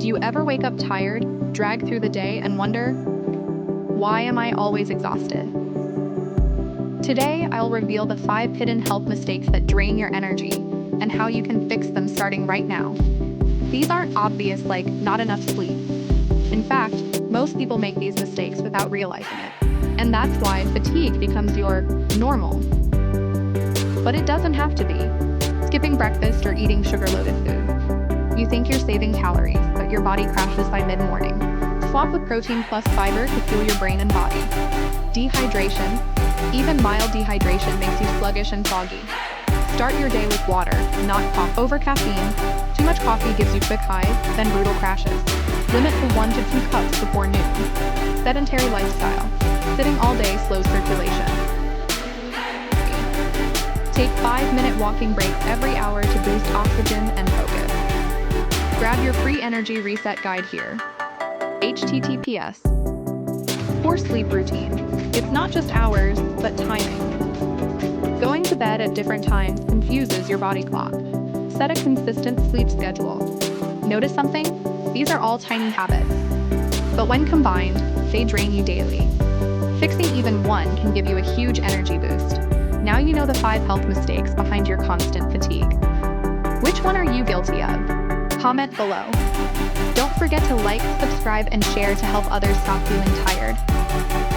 Do you ever wake up tired, drag through the day, and wonder, why am I always exhausted? Today, I'll reveal the 5 hidden health mistakes that drain your energy and how you can fix them starting right now. These aren't obvious, like not enough sleep. In fact, most people make these mistakes without realizing it. And that's why fatigue becomes your normal. But it doesn't have to be. Skipping breakfast or eating sugar-loaded food. You think you're saving calories, but your body crashes by mid-morning. Swap with protein plus fiber to fuel your brain and body. Dehydration. Even mild dehydration makes you sluggish and foggy. Start your day with water, not coffee. Over caffeine. Too much coffee gives you quick highs, then brutal crashes. Limit to 1 to 2 cups before noon. Sedentary lifestyle. Sitting all day slows circulation. Take 5-minute walking breaks every hour to boost oxygen and focus. Grab your free energy reset guide here. https. Poor sleep routine. It's not just hours, but timing. Going to bed at different times confuses your body clock. Set a consistent sleep schedule. Notice something? These are all tiny habits. But when combined, they drain you daily. Fixing even one can give you a huge energy boost. Now you know the 5 health mistakes behind your constant fatigue. Which one are you guilty of? Comment below. Don't forget to like, subscribe, and share to help others stop feeling tired.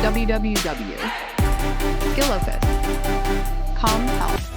www.skilloffice.com Health.